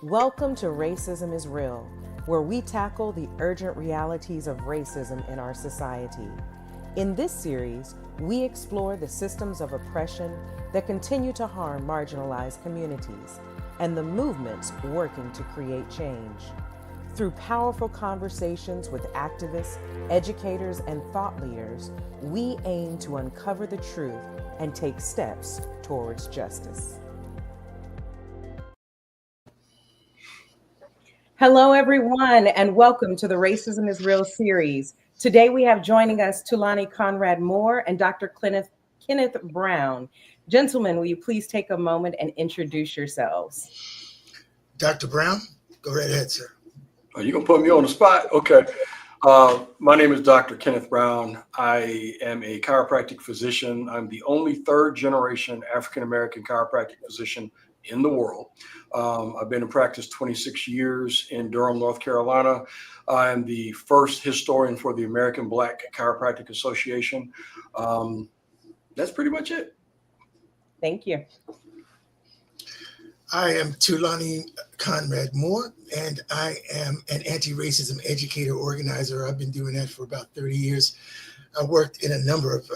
Welcome to Racism is Real, where we tackle the urgent realities of racism in our society. In this series, we explore the systems of oppression that continue to harm marginalized communities and the movements working to create change. Through powerful conversations with activists, educators, and thought leaders, we aim to uncover the truth and take steps towards justice. Hello, everyone, and welcome to the Racism is Real series. Today we have joining us Tulani Conrad Moore and Dr. Kenneth Brown. Gentlemen, will you please take a moment and introduce yourselves? Dr. Brown, go right ahead, sir. Are you going to put me on the spot? Okay. My name is Dr. Kenneth Brown. I am a chiropractic physician. I'm the only third generation African-American chiropractic physician in the world. I've been in practice 26 years in Durham, North Carolina. I'm the first historian for the American Black Chiropractic Association. That's pretty much it. Thank you. I am Tulani Conrad Moore, and I am an anti-racism educator organizer. I've been doing that for about 30 years. I worked in a number of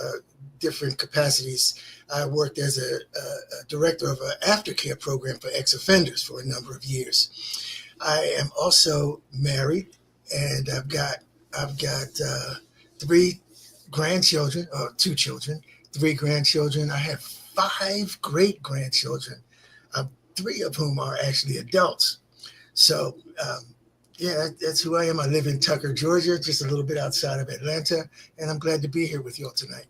different capacities. I worked as a director of an aftercare program for ex-offenders for a number of years. I am also married, and I've got three grandchildren, or two children, three grandchildren. I have 5 great-grandchildren, 3 of whom are actually adults. So, that's who I am. I live in Tucker, Georgia, just a little bit outside of Atlanta, and I'm glad to be here with you all tonight.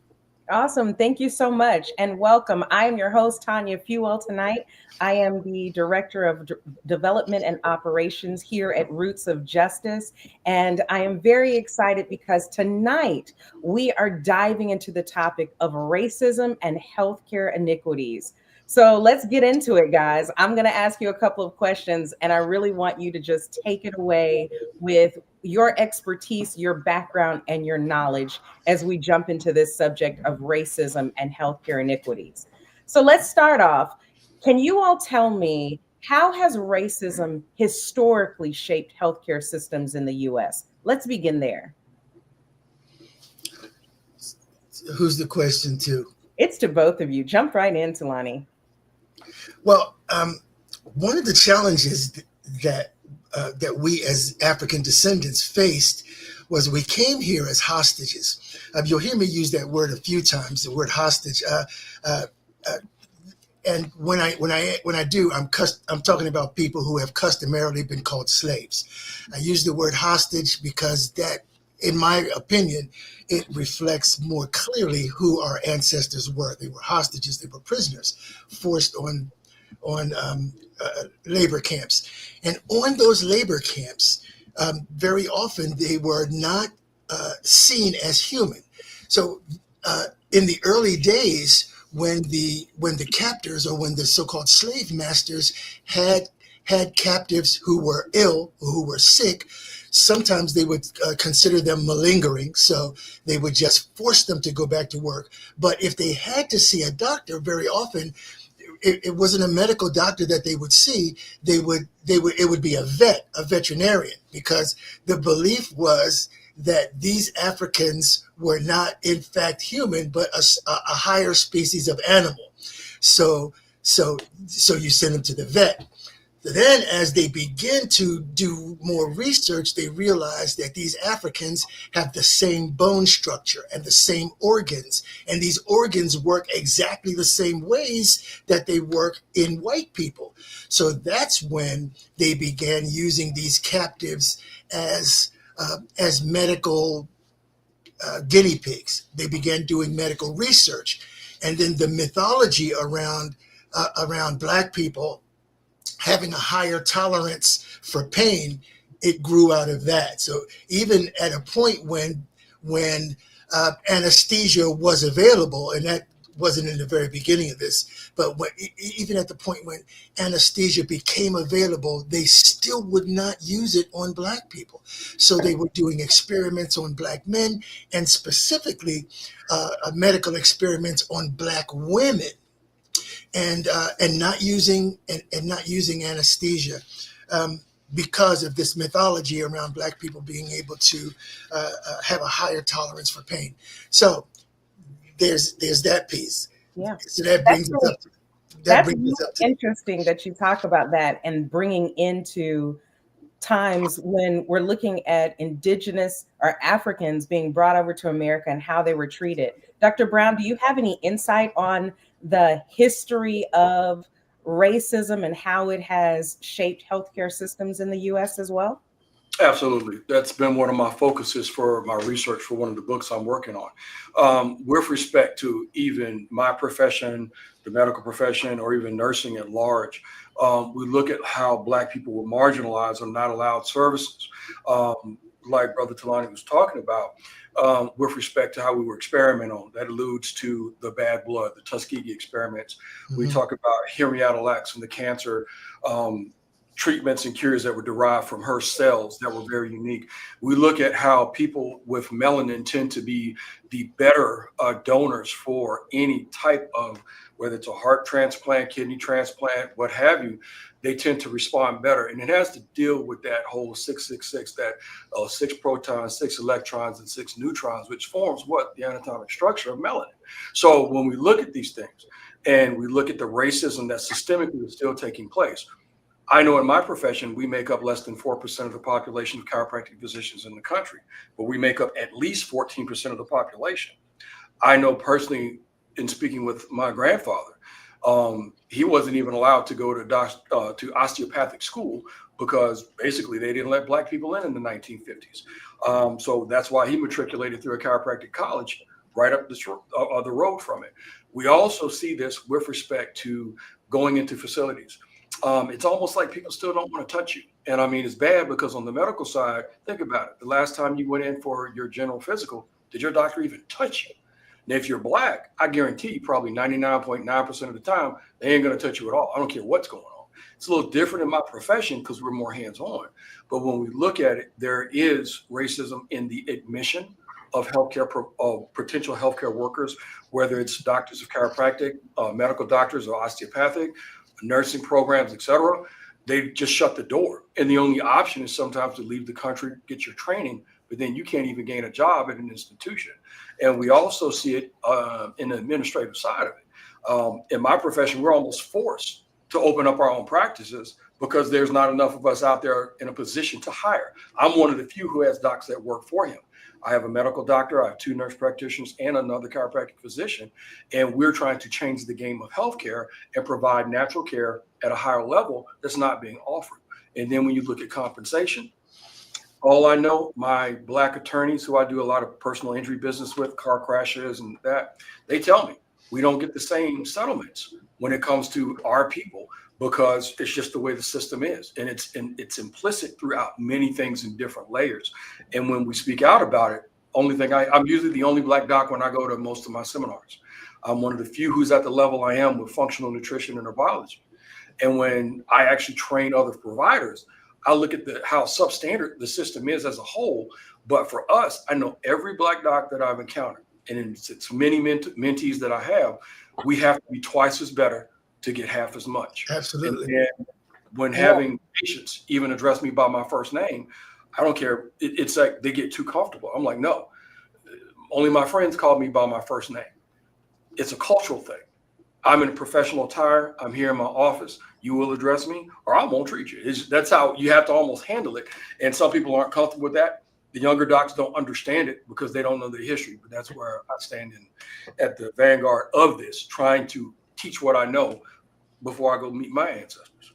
Awesome. Thank you so much and welcome. I am your host, Tanya Fuel. Tonight, I am the Director of Development and Operations here at Roots of Justice. And I am very excited because tonight we are diving into the topic of racism and healthcare inequities. So let's get into it, guys. I'm going to ask you a couple of questions, and I really want you to just take it away with your expertise, your background, and your knowledge as we jump into this subject of racism and healthcare inequities. So let's start off. Can you all tell me, how has racism historically shaped healthcare systems in the U.S.? Let's begin there. Who's the question to? It's to both of you. Jump right in, Tulani. Well, one of the challenges that we as African descendants faced was we came here as hostages. You'll hear me use that word a few times, the word hostage. And when I do, I'm talking about people who have customarily been called slaves. I use the word hostage because that, in my opinion, it reflects more clearly who our ancestors were. They were hostages, they were prisoners, forced on labor camps. And on those labor camps, very often they were not seen as human. So in the early days, when the captors, or when the so-called slave masters had captives who were ill or who were sick, sometimes they would consider them malingering, so they would just force them to go back to work. But if they had to see a doctor, very often it wasn't a medical doctor that they would see. It would be a veterinarian, because the belief was that these Africans were not in fact human, but a higher species of animal. So you send them to the vet. Then as they begin to do more research, they realize that these Africans have the same bone structure and the same organs. And these organs work exactly the same ways that they work in white people. So that's when they began using these captives as medical guinea pigs. They began doing medical research. And then the mythology around Black people having a higher tolerance for pain, it grew out of that. So even at a point when anesthesia was available, and that wasn't in the very beginning of this, but even at the point when anesthesia became available, they still would not use it on Black people. So they were doing experiments on Black men, and specifically medical experiments on Black women. And not using anesthesia. because of this mythology around Black people being able to have a higher tolerance for pain. So there's that piece. Yeah. So that That's brings us really, up. That that's brings really us up to. interesting that you talk about that and bringing into times when we're looking at indigenous or Africans being brought over to America and how they were treated. Dr. Brown, do you have any insight on the history of racism and how it has shaped healthcare systems in the US as well? Absolutely. That's been one of my focuses for my research for one of the books I'm working on. With respect to even my profession, the medical profession, or even nursing at large, we look at how Black people were marginalized or not allowed services. Like Brother Talani was talking about, with respect to how we were experimenting on. That alludes to the bad blood, the Tuskegee experiments. We Mhm. talk about Henrietta Lacks and the cancer treatments and cures that were derived from her cells that were very unique. We look at how people with melanin tend to be the better donors for any type of, whether it's a heart transplant, kidney transplant, what have you, they tend to respond better. And it has to deal with that whole 666, that 6 protons, 6 electrons, and 6 neutrons, which forms what? The anatomic structure of melanin. So when we look at these things and we look at the racism that systemically is still taking place, I know in my profession, we make up less than 4% of the population of chiropractic physicians in the country, but we make up at least 14% of the population. I know personally, in speaking with my grandfather, he wasn't even allowed to go to osteopathic school because basically they didn't let Black people in the 1950s. So that's why he matriculated through a chiropractic college right up the road from it. We also see this with respect to going into facilities. It's almost like people still don't want to touch you. And I mean, it's bad because on the medical side, think about it. The last time you went in for your general physical, did your doctor even touch you? And if you're Black, I guarantee you probably 99.9% of the time, they ain't going to touch you at all. I don't care what's going on. It's a little different in my profession because we're more hands-on. But when we look at it, there is racism in the admission of potential healthcare workers, whether it's doctors of chiropractic, medical doctors, or osteopathic, nursing programs, etc. They just shut the door. And the only option is sometimes to leave the country, get your training, but then you can't even gain a job at an institution. And we also see it in the administrative side of it. In my profession, we're almost forced to open up our own practices because there's not enough of us out there in a position to hire. I'm one of the few who has docs that work for him. I have a medical doctor, I have 2 nurse practitioners, and another chiropractic physician. And we're trying to change the game of healthcare and provide natural care at a higher level that's not being offered. And then when you look at compensation, all I know, my Black attorneys who I do a lot of personal injury business with, car crashes and that, they tell me we don't get the same settlements when it comes to our people because it's just the way the system is. And it's implicit throughout many things in different layers. And when we speak out about it, I'm usually the only Black doc when I go to most of my seminars. I'm one of the few who's at the level I am with functional nutrition and herbology. And when I actually train other providers, I look at how substandard the system is as a whole. But for us, I know every Black doc that I've encountered, and it's many mentees that I have, we have to be twice as better to get half as much. And Absolutely. then when Yeah. having patients even address me by my first name, I don't care. It's like they get too comfortable. I'm like, no, only my friends call me by my first name. It's a cultural thing. I'm in a professional attire. I'm here in my office. You will address me or I won't treat you. That's how you have to almost handle it. And some people aren't comfortable with that. The younger docs don't understand it because they don't know the history. But that's where I stand at the vanguard of this, trying to teach what I know before I go meet my ancestors.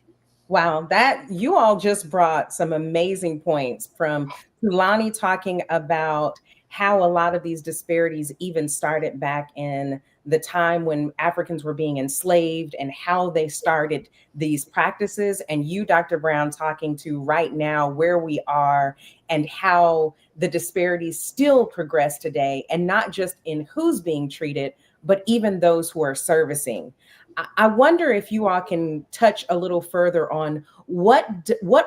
Wow, that you all just brought some amazing points from Tulani talking about how a lot of these disparities even started back in the time when Africans were being enslaved and how they started these practices. And you, Dr. Brown, talking to right now where we are and how the disparities still progress today, and not just in who's being treated, but even those who are servicing. I wonder if you all can touch a little further on what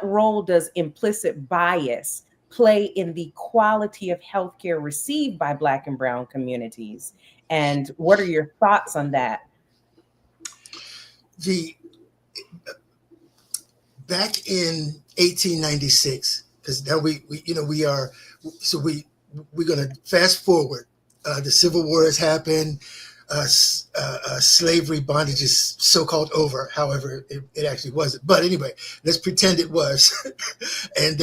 role does implicit bias play in the quality of healthcare received by Black and Brown communities, and what are your thoughts on that? The back in 1896, because now we're going to fast forward. The Civil War has happened. Slavery, bondage is so-called over. However, it actually wasn't. But anyway, let's pretend it was. And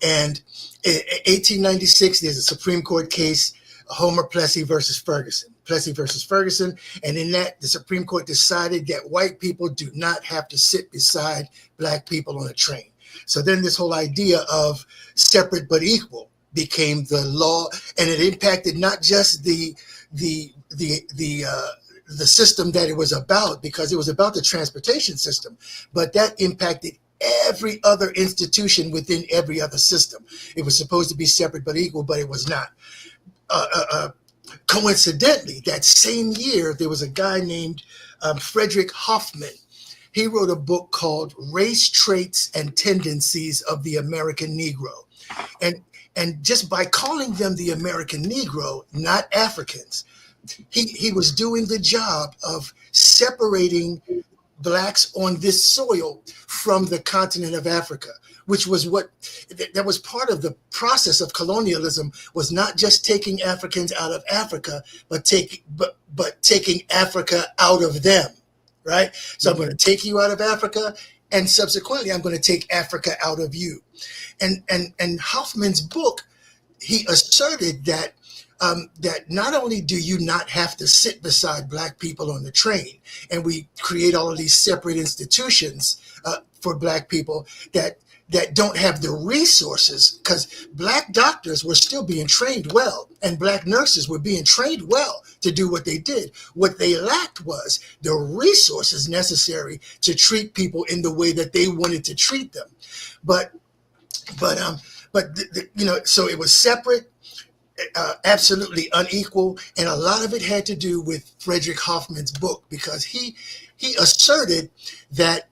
in 1896, there's a Supreme Court case, Homer Plessy versus Ferguson. Plessy versus Ferguson. And in that, the Supreme Court decided that white people do not have to sit beside black people on a train. So then this whole idea of separate but equal became the law, and it impacted not just the system that it was about, because it was about the transportation system, but that impacted every other institution within every other system. It was supposed to be separate but equal, but it was not. Coincidentally, that same year, there was a guy named Frederick Hoffman. He wrote a book called Race, Traits, and Tendencies of the American Negro. And just by calling them the American Negro, not Africans, he was doing the job of separating blacks on this soil from the continent of Africa, which was that was part of the process of colonialism, was not just taking Africans out of Africa, but taking Africa out of them, right? So I'm going to take you out of Africa, and subsequently I'm going to take Africa out of you. And Hoffman's book, he asserted that that not only do you not have to sit beside black people on the train, and we create all of these separate institutions for black people that don't have the resources, because black doctors were still being trained well, and black nurses were being trained well to do what they did. What they lacked was the resources necessary to treat people in the way that they wanted to treat them. So it was separate, absolutely unequal, and a lot of it had to do with Frederick Hoffman's book, because he asserted that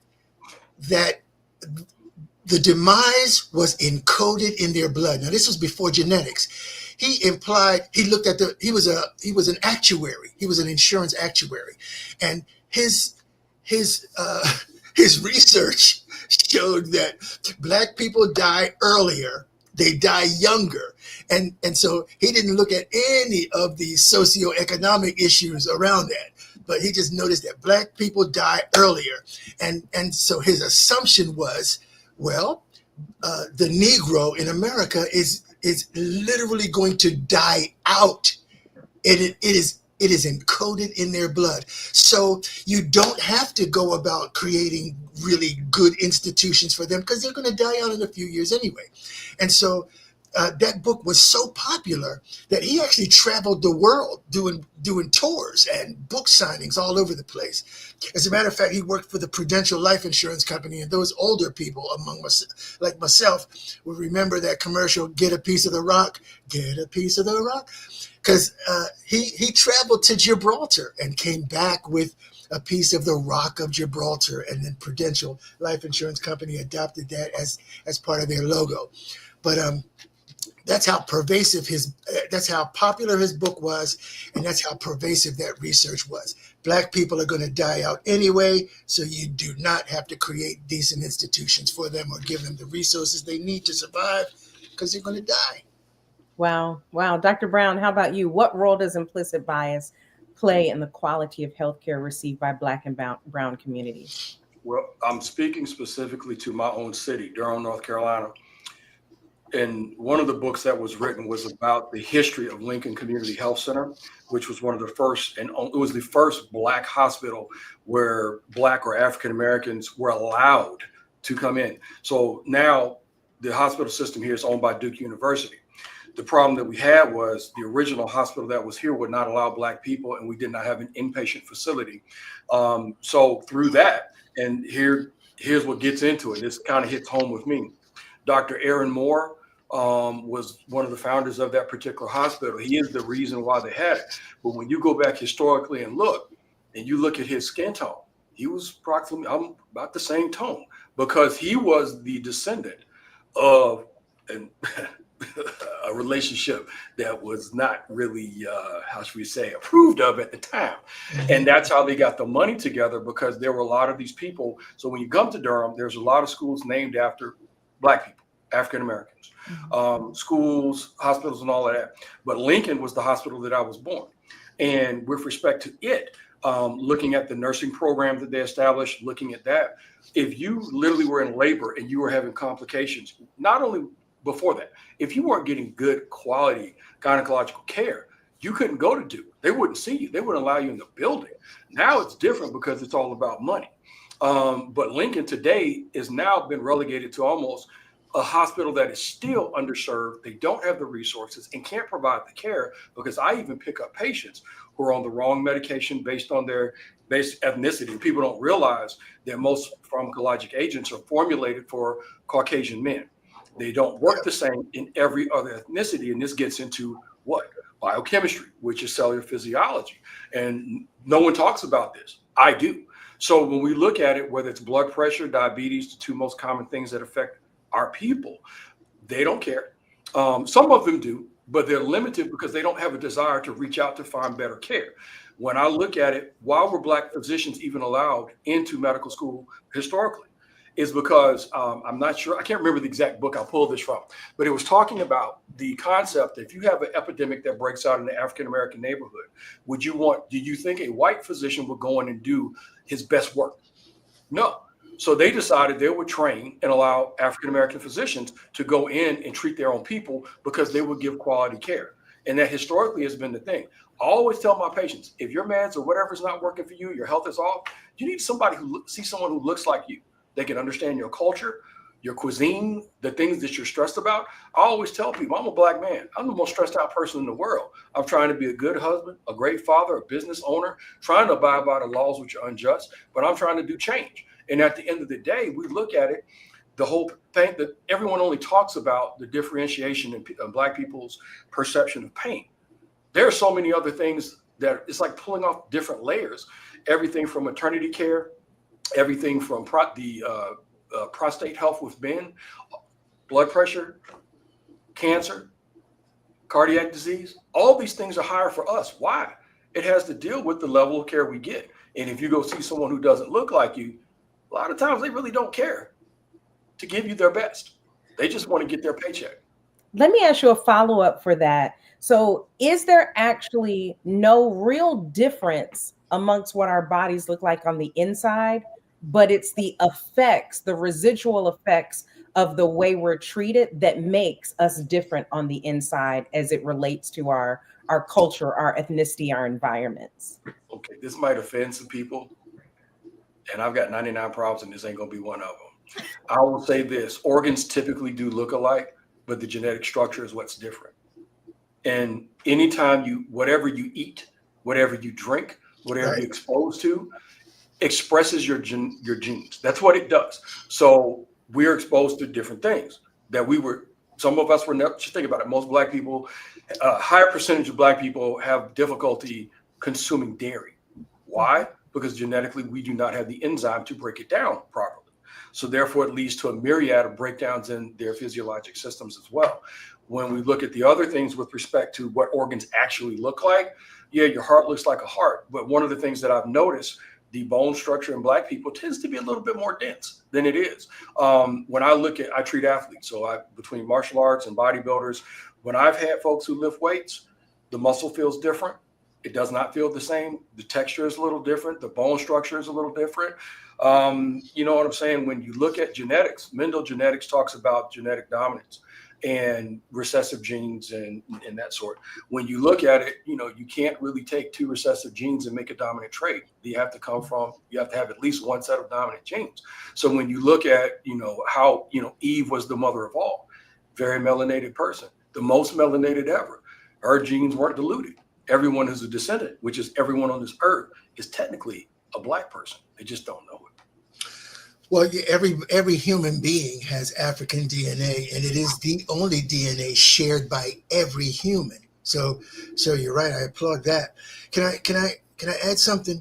the demise was encoded in their blood. Now, this was before genetics. He was an actuary. He was an insurance actuary, and his research showed that black people die earlier, they die younger. And so he didn't look at any of the socioeconomic issues around that, but he just noticed that black people die earlier. And so his assumption was, well, the Negro in America is literally going to die out. It is encoded in their blood. So you don't have to go about creating really good institutions for them, because they're going to die out in a few years anyway. And so that book was so popular that he actually traveled the world doing tours and book signings all over the place. As a matter of fact, he worked for the Prudential Life Insurance Company, and those older people among us, like myself, will remember that commercial, "Get a piece of the rock, get a piece of the rock," because he traveled to Gibraltar and came back with a piece of the Rock of Gibraltar, and then Prudential Life Insurance Company adopted that as part of their logo. But that's how popular his book was, and that's how pervasive that research was. Black people are going to die out anyway, so you do not have to create decent institutions for them or give them the resources they need to survive, because they're going to die. Wow. Dr. Brown, how about you? What role does implicit bias play in the quality of healthcare received by Black and brown communities? Well, I'm speaking specifically to my own city, Durham, North Carolina. And one of the books that was written was about the history of Lincoln Community Health Center, which was one of the first, and it was the first Black hospital where Black or African Americans were allowed to come in. So now the hospital system here is owned by Duke University. The problem that we had was the original hospital that was here would not allow Black people, and we did not have an inpatient facility. So through that, and here's what gets into it. This kind of hits home with me. Dr. Aaron Moore was one of the founders of that particular hospital. He is the reason why they had it. But when you go back historically and you look at his skin tone, he was approximately about the same tone, because he was the descendant of, and a relationship that was not really, how should we say, approved of at the time. And that's how they got the money together, because there were a lot of these people. So when you come to Durham, there's a lot of schools named after Black people, African Americans, schools, hospitals, and all of that. But Lincoln was the hospital that I was born. And with respect to it, looking at the nursing program that they established, looking at that, if you literally were in labor and you were having complications, not only before that, if you weren't getting good quality gynecological care, you couldn't go to Duke. They wouldn't see you. They wouldn't allow you in the building. Now it's different because it's all about money. But Lincoln today is now been relegated to almost a hospital that is still underserved. They don't have the resources and can't provide the care, because I even pick up patients who are on the wrong medication based on their basic ethnicity. People don't realize that most pharmacologic agents are formulated for Caucasian men. They don't work the same in every other ethnicity. And this gets into what? Biochemistry, which is cellular physiology. And no one talks about this. I do. So when we look at it, whether it's blood pressure, diabetes, the two most common things that affect our people, they don't care. Some of them do, but they're limited because they don't have a desire to reach out to find better care. When I look at it, why were Black physicians even allowed into medical school historically? Is because I'm not sure, I can't remember the exact book I pulled this from, but it was talking about the concept that if you have an epidemic that breaks out in the African-American neighborhood, do you think a white physician would go in and do his best work? No. So they decided they would train and allow African-American physicians to go in and treat their own people, because they would give quality care. And that historically has been the thing. I always tell my patients, if your meds or whatever's not working for you, your health is off, you need someone who looks like you. They can understand your culture, your cuisine, the things that you're stressed about. I always tell people, I'm a Black man. I'm the most stressed out person in the world. I'm trying to be a good husband, a great father, a business owner, trying to abide by the laws which are unjust, but I'm trying to do change. And at the end of the day, we look at it, the whole thing that everyone only talks about, the differentiation in Black people's perception of pain. There are so many other things that it's like pulling off different layers, everything from maternity care, everything from prostate health with men, blood pressure, cancer, cardiac disease. All these things are higher for us. Why? It has to deal with the level of care we get. And if you go see someone who doesn't look like you, a lot of times they really don't care to give you their best. They just want to get their paycheck. Let me ask you a follow-up for that. So is there actually no real difference amongst what our bodies look like on the inside, but it's the effects, the residual effects of the way we're treated that makes us different on the inside as it relates to our culture, our ethnicity, our environments? Okay, this might offend some people, and I've got 99 problems, and this ain't gonna be one of them. I will say this: organs typically do look alike, but the genetic structure is what's different. And anytime whatever you eat, whatever you drink, whatever you're exposed to, expresses your genes. That's what it does. So we're exposed to different things that some of us were never. Just think about it. Most Black people, a higher percentage of Black people have difficulty consuming dairy. Why? Because genetically we do not have the enzyme to break it down properly. So therefore it leads to a myriad of breakdowns in their physiologic systems as well. When we look at the other things with respect to what organs actually look like, yeah, your heart looks like a heart. But one of the things that I've noticed, the bone structure in Black people tends to be a little bit more dense than it is. When I treat athletes, so between martial arts and bodybuilders, when I've had folks who lift weights, the muscle feels different. It does not feel the same. The texture is a little different. The bone structure is a little different. You know what I'm saying? When you look at genetics, Mendel genetics talks about genetic dominance and recessive genes and that sort. When you look at it, you can't really take two recessive genes and make a dominant trait. You have to have at least one set of dominant genes. So when you look at, how, Eve was the mother of all, very melanated person, the most melanated ever. Her genes weren't diluted. Everyone who's a descendant, which is everyone on this earth, is technically a Black person. They just don't know it. Well, every human being has African DNA, and it is the only DNA shared by every human. So you're right. I applaud that. Can I add something?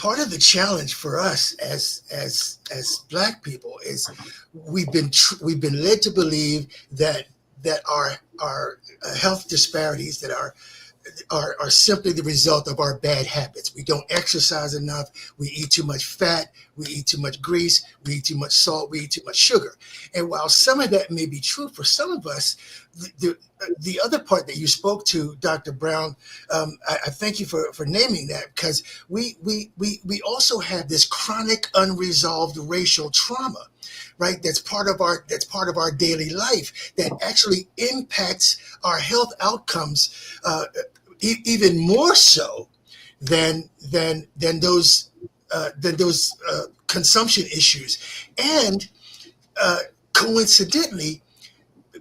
part of the challenge for us as Black people is we've been led to believe that our health disparities that are simply the result of our bad habits. We don't exercise enough. We eat too much fat. We eat too much grease. We eat too much salt. We eat too much sugar. And while some of that may be true for some of us, the other part that you spoke to, Dr. Brown, I thank you for naming that, because we also have this chronic unresolved racial trauma, right? That's part of our daily life that actually impacts our health outcomes even more so than those consumption issues. And coincidentally,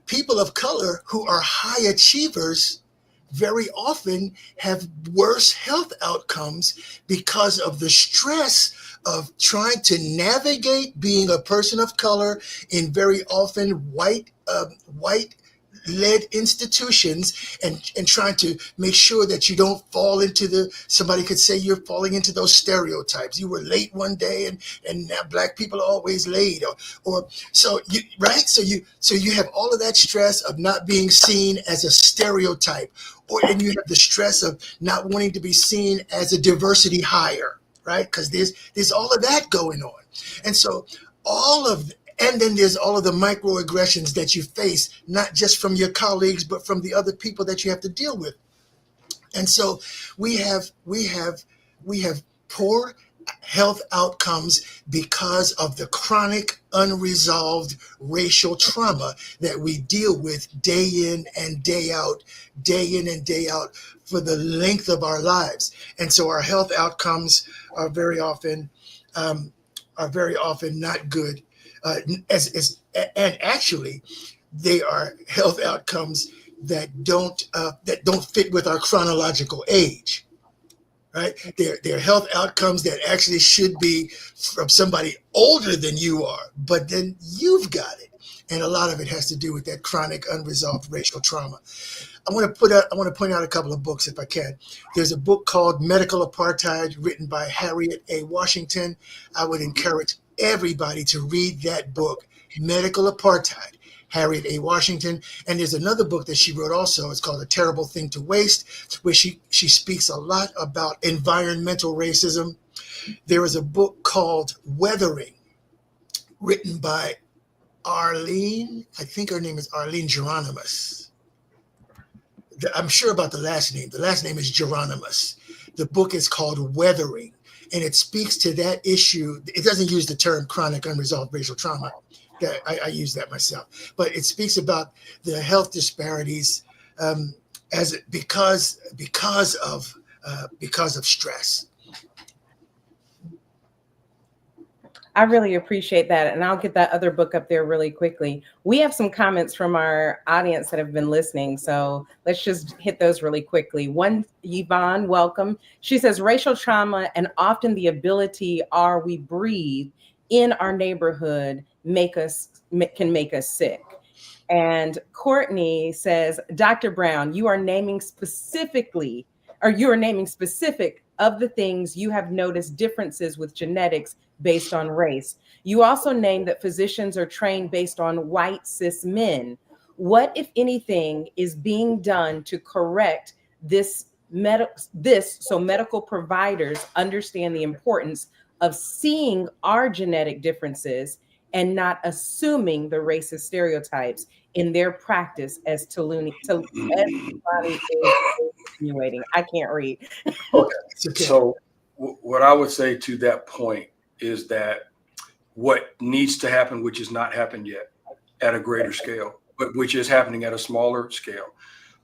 people of color who are high achievers very often have worse health outcomes because of the stress of trying to navigate being a person of color in very often white led institutions, and trying to make sure that you don't fall into somebody could say you're falling into those stereotypes. You were late one day and now Black people are always late, or so you, right? So you have all of that stress of not being seen as a stereotype, and you have the stress of not wanting to be seen as a diversity hire, right? Because there's all of that going on. And so and then there's all of the microaggressions that you face, not just from your colleagues, but from the other people that you have to deal with. And so we have poor health outcomes because of the chronic unresolved racial trauma that we deal with day in and day out for the length of our lives. And so our health outcomes are very often not good. And actually, they are health outcomes that don't fit with our chronological age, right? They're health outcomes that actually should be from somebody older than you are, but then you've got it, and a lot of it has to do with that chronic unresolved racial trauma. I want to point out a couple of books if I can. There's a book called Medical Apartheid, written by Harriet A. Washington. I would encourage everybody to read that book, Medical Apartheid, Harriet A. Washington. And there's another book that she wrote also. It's called A Terrible Thing to Waste, where she speaks a lot about environmental racism. There is a book called Weathering, written by Arlene, I think her name is Arlene Geronimus. I'm sure about the last name. The last name is Geronimus. The book is called Weathering, and it speaks to that issue. It doesn't use the term chronic unresolved racial trauma. I use that myself, but it speaks about the health disparities because of stress. I really appreciate that. And I'll get that other book up there really quickly. We have some comments from our audience that have been listening. So let's just hit those really quickly. One, Yvonne, welcome. She says, racial trauma and often the ability we breathe in our neighborhood can make us sick. And Courtney says, Dr. Brown, you are naming specific of the things you have noticed differences with genetics based on race. You also named that physicians are trained based on white cis men. What, if anything, is being done to correct this so medical providers understand the importance of seeing our genetic differences and not assuming the racist stereotypes in their practice, as Talani is insinuating? I can't read. Okay. So what I would say to that point is that what needs to happen, which has not happened yet at a greater scale, but which is happening at a smaller scale.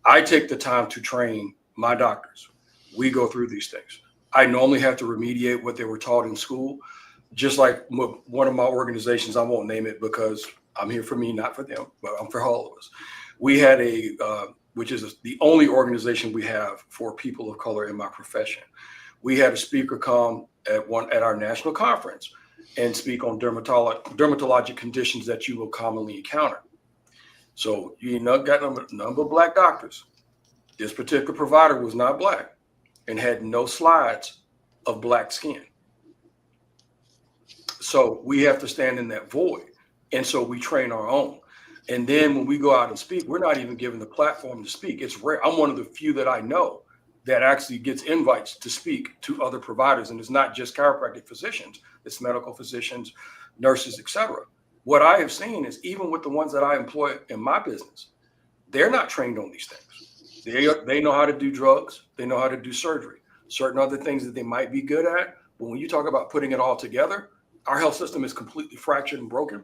I take the time to train my doctors. We go through these things. I normally have to remediate what they were taught in school, just like one of my organizations, I won't name it because I'm here for me, not for them, but I'm for all of us. We had which is the only organization we have for people of color in my profession. We had a speaker come at our national conference and speak on dermatologic conditions that you will commonly encounter. So you got a number of Black doctors. This particular provider was not Black and had no slides of Black skin. So we have to stand in that void. And so we train our own. And then when we go out and speak, we're not even given the platform to speak. It's rare. I'm one of the few that I know that actually gets invites to speak to other providers. And it's not just chiropractic physicians, it's medical physicians, nurses, etc. What I have seen is even with the ones that I employ in my business, they're not trained on these things. They know how to do drugs. They know how to do surgery, certain other things that they might be good at. But when you talk about putting it all together, our health system is completely fractured and broken.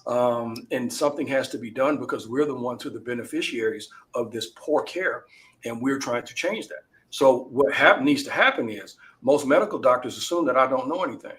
And something has to be done because we're the ones who are the beneficiaries of this poor care. And we're trying to change that. So what needs to happen is most medical doctors assume that I don't know anything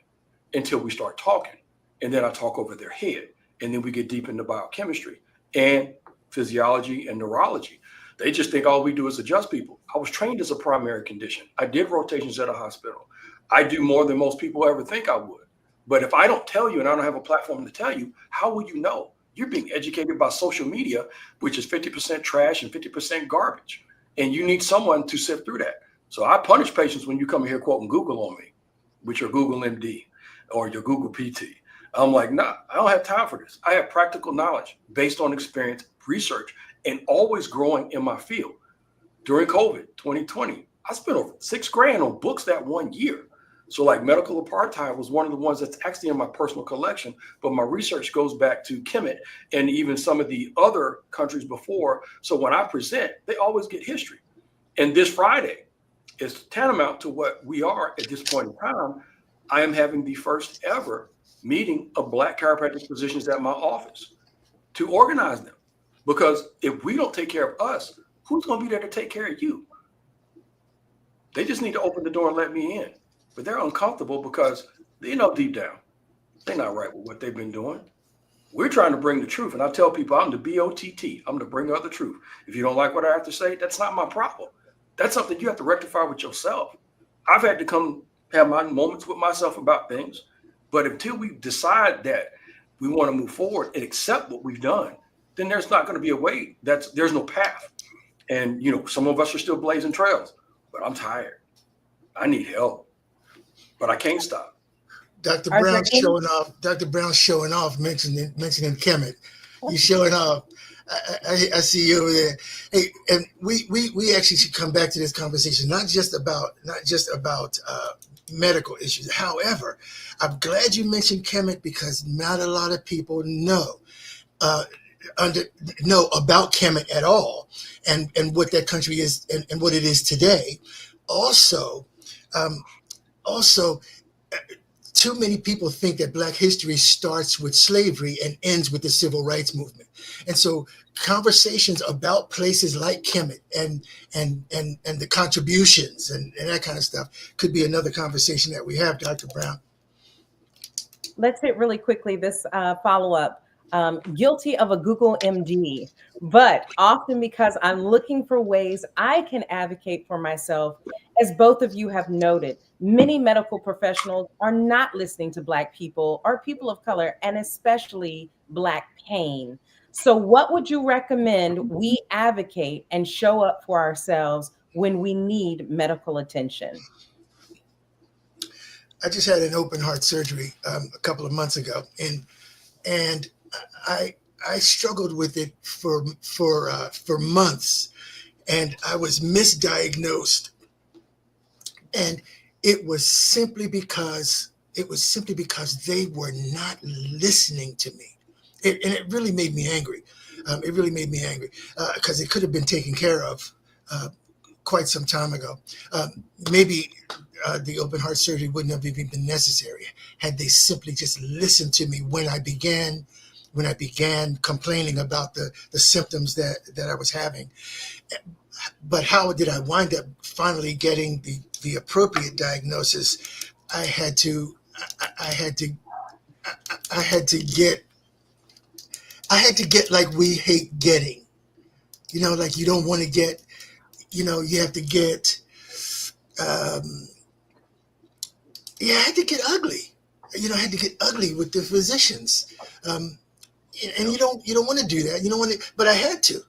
until we start talking. And then I talk over their head. And then we get deep into biochemistry and physiology and neurology. They just think all we do is adjust people. I was trained as a primary condition. I did rotations at a hospital. I do more than most people ever think I would. But if I don't tell you and I don't have a platform to tell you, how will you know? You're being educated by social media, which is 50% trash and 50% garbage. And you need someone to sift through that. So I punish patients when you come here quoting Google on me, with your Google MD or your Google PT. I'm like, nah, I don't have time for this. I have practical knowledge based on experience, research, and always growing in my field. During COVID 2020, I spent over $6,000 on books that 1 year. So like Medical Apartheid was one of the ones that's actually in my personal collection, but my research goes back to Kemet and even some of the other countries before. So when I present, they always get history. And this Friday is tantamount to what we are at this point in time. I am having the first ever meeting of Black chiropractic physicians at my office to organize them. Because if we don't take care of us, who's going to be there to take care of you? They just need to open the door and let me in. But they're uncomfortable because they know deep down they're not right with what they've been doing. We're trying to bring the truth. And I tell people I'm the BOTT. I'm the bringer of the truth. If you don't like what I have to say, that's not my problem. That's something you have to rectify with yourself. I've had to come have my moments with myself about things. But until we decide that we want to move forward and accept what we've done, then there's not going to be a way. There's no path. And, some of us are still blazing trails, but I'm tired. I need help. But I can't stop. Dr. Brown's showing off. Dr. Brown's showing off, mentioning Kemet. He's showing off. I see you over there. Hey, and we actually should come back to this conversation, not just about medical issues. However, I'm glad you mentioned Kemet because not a lot of people know about Kemet at all, and what that country is and what it is today. Also, too many people think that Black history starts with slavery and ends with the civil rights movement. And so conversations about places like Kemet and the contributions and that kind of stuff could be another conversation that we have, Dr. Brown. Let's hit really quickly this follow-up. Guilty of a Google MD, but often because I'm looking for ways I can advocate for myself. As both of you have noted, many medical professionals are not listening to Black people or people of color, and especially Black pain. So what would you recommend we advocate and show up for ourselves when we need medical attention? I just had an open heart surgery a couple of months ago, and I struggled with it for months, and I was misdiagnosed, and it was simply because they were not listening to me, and it really made me angry. It really made me angry because it could have been taken care of quite some time ago. Maybe the open heart surgery wouldn't have even been necessary had they simply just listened to me when I began complaining about the symptoms that I was having. But how did I wind up finally getting the appropriate diagnosis? I had to get like we hate getting, like you don't want to get, you have to get, I had to get ugly. I had to get ugly with the physicians. and you don't want to do that. You don't want to, but I had to.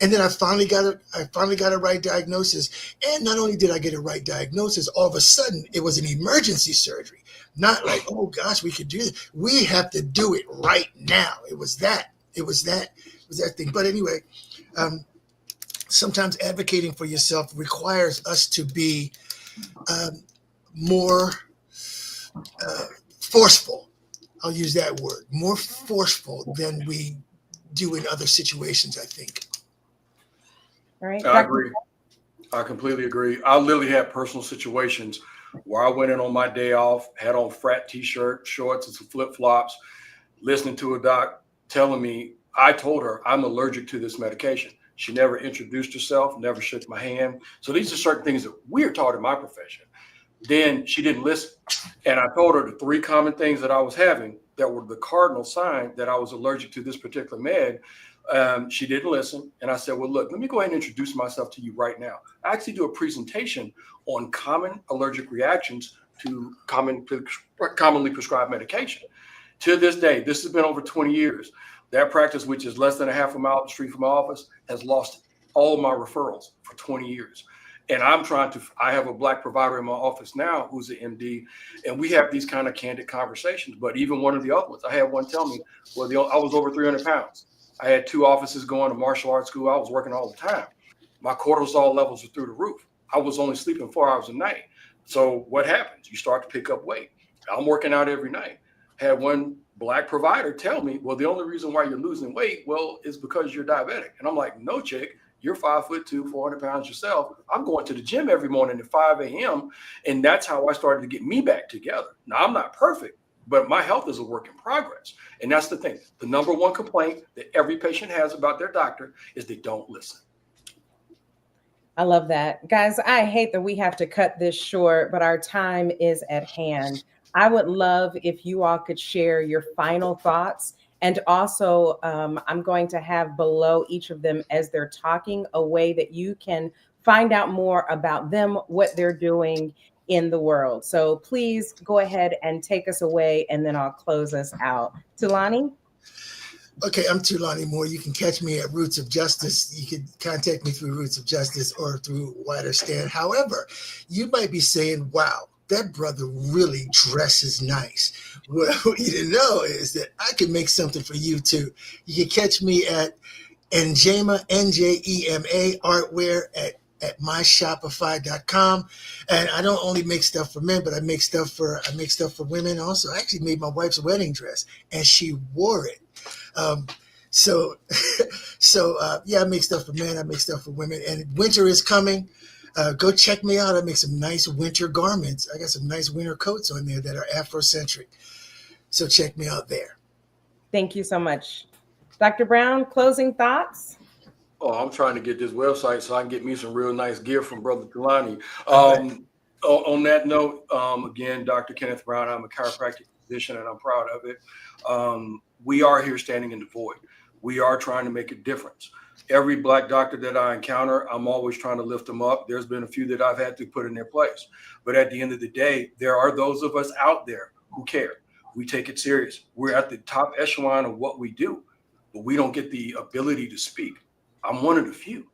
And then I finally got a right diagnosis. And not only did I get a right diagnosis, all of a sudden it was an emergency surgery. Not like, oh gosh, we could do this. We have to do it right now. It was that thing. But anyway, sometimes advocating for yourself requires us to be more forceful. I'll use that word, more forceful than we do in other situations, I think. All right. I agree. I completely agree. I literally had personal situations where I went in on my day off, had on frat t-shirt, shorts, and some flip-flops, listening to a doc telling me, I told her I'm allergic to this medication. She never introduced herself, never shook my hand. So these are certain things that we're taught in my profession. Then she didn't listen. And I told her the 3 common things that I was having that were the cardinal sign that I was allergic to this particular med. She didn't listen. And I said, well, look, let me go ahead and introduce myself to you right now. I actually do a presentation on common allergic reactions to commonly prescribed medication. To this day, this has been over 20 years. That practice, which is less than a half a mile up the street from my office, has lost all of my referrals for 20 years. And I have a Black provider in my office now who's an MD, and we have these kind of candid conversations. But even one of the other ones, I had one tell me, well, I was over 300 pounds. I had 2 offices going to martial arts school. I was working all the time. My cortisol levels were through the roof. I was only sleeping 4 hours a night. So what happens? You start to pick up weight. I'm working out every night. Had one Black provider tell me, well, the only reason why you're losing weight, well, is because you're diabetic. And I'm like, no, chick, you're 5'2", 400 pounds yourself. I'm going to the gym every morning at 5 a.m. And that's how I started to get me back together. Now, I'm not perfect, but my health is a work in progress. And that's the thing. The number one complaint that every patient has about their doctor is they don't listen. I love that. Guys, I hate that we have to cut this short, but our time is at hand. I would love if you all could share your final thoughts. And also, I'm going to have below each of them as they're talking a way that you can find out more about them, what they're doing in the world. So please go ahead and take us away, and then I'll close us out. Tulani? Okay, I'm Tulani Moore. You can catch me at Roots of Justice. You can contact me through Roots of Justice or through Wider Stand. However, you might be saying, wow, that brother really dresses nice. What you didn't know is that I can make something for you too. You can catch me at Njema, Njema Artwear at myshopify.com. And I don't only make stuff for men, but I make stuff for women also. I actually made my wife's wedding dress and she wore it. Yeah, I make stuff for men, I make stuff for women, and winter is coming. Go check me out. I make some nice winter garments. I got some nice winter coats on there that are Afrocentric. So check me out there. Thank you so much. Dr. Brown, closing thoughts? Oh, I'm trying to get this website so I can get me some real nice gear from Brother Tulani. On that note, again, Dr. Kenneth Brown, I'm a chiropractic physician and I'm proud of it. We are here standing in the void. We are trying to make a difference. Every Black doctor that I encounter, I'm always trying to lift them up. There's been a few that I've had to put in their place. But at the end of the day, there are those of us out there who care. We take it serious. We're at the top echelon of what we do, but we don't get the ability to speak. I'm one of the few.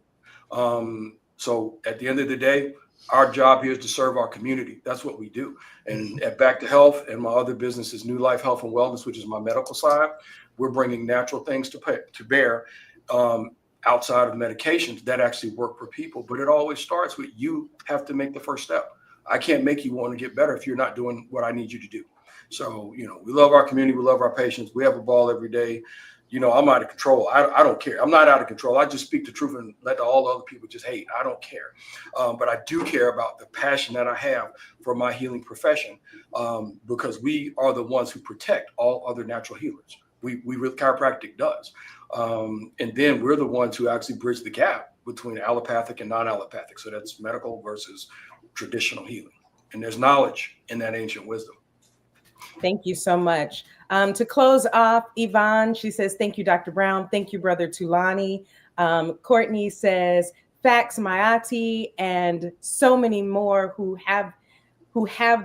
So at the end of the day, our job here is to serve our community. That's what we do. And at Back to Health and my other business is New Life Health and Wellness, which is my medical side. We're bringing natural things to bear outside of medications that actually work for people. But it always starts with you have to make the first step. I can't make you want to get better if you're not doing what I need you to do. So, we love our community. We love our patients. We have a ball every day. I'm out of control. I don't care. I'm not out of control. I just speak the truth and let all the other people just hate. I don't care. But I do care about the passion that I have for my healing profession because we are the ones who protect all other natural healers. We really, chiropractic does. And then we're the ones who actually bridge the gap between allopathic and non-allopathic. So that's medical versus traditional healing. And there's knowledge in that ancient wisdom. Thank you so much. To close off, Yvonne, she says, thank you, Dr. Brown. Thank you, Brother Tulani. Courtney says, facts, Mayati, and so many more who have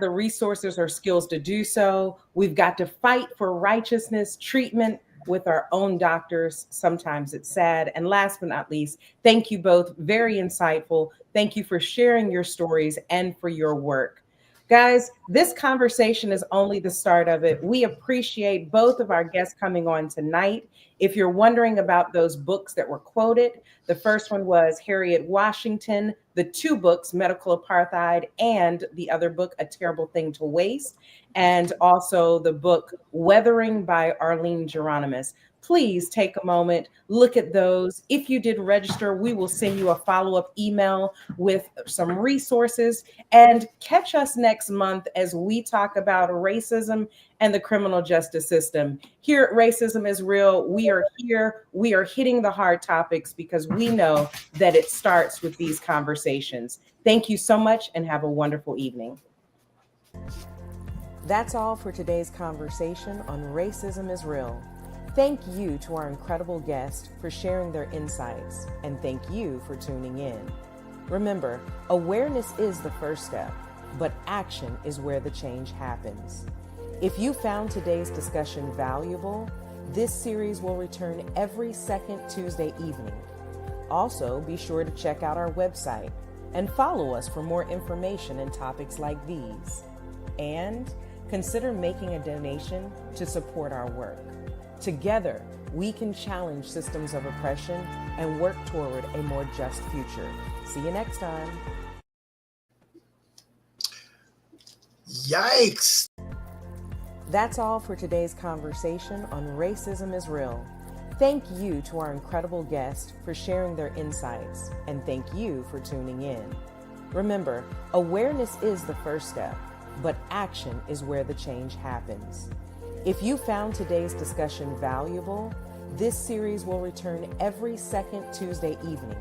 the resources or skills to do so. We've got to fight for righteousness, treatment, with our own doctors. Sometimes it's sad. And last but not least, thank you both. Very insightful. Thank you for sharing your stories and for your work. Guys, this conversation is only the start of it. We appreciate both of our guests coming on tonight. If you're wondering about those books that were quoted, the first one was Harriet Washington, the two books, Medical Apartheid, and the other book, A Terrible Thing to Waste, and also the book Weathering by Arlene Geronimus. Please take a moment, look at those. If you did register, we will send you a follow-up email with some resources, and catch us next month as we talk about racism and the criminal justice system. Here at Racism is Real, we are here, we are hitting the hard topics because we know that it starts with these conversations. Thank you so much and have a wonderful evening. That's all for today's conversation on Racism is Real. Thank you to our incredible guests for sharing their insights, and thank you for tuning in. Remember, awareness is the first step, but action is where the change happens. If you found today's discussion valuable, this series will return every second Tuesday evening. Also, be sure to check out our website and follow us for more information and topics like these. And consider making a donation to support our work. Together, we can challenge systems of oppression and work toward a more just future. See you next time. Yikes. That's all for today's conversation on Racism is Real. Thank you to our incredible guests for sharing their insights, and thank you for tuning in. Remember, awareness is the first step, but action is where the change happens. If you found today's discussion valuable, this series will return every second Tuesday evening.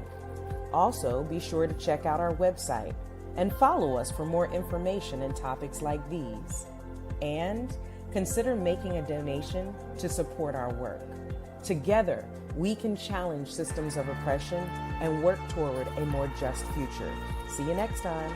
Also, be sure to check out our website and follow us for more information and topics like these. And consider making a donation to support our work. Together, we can challenge systems of oppression and work toward a more just future. See you next time.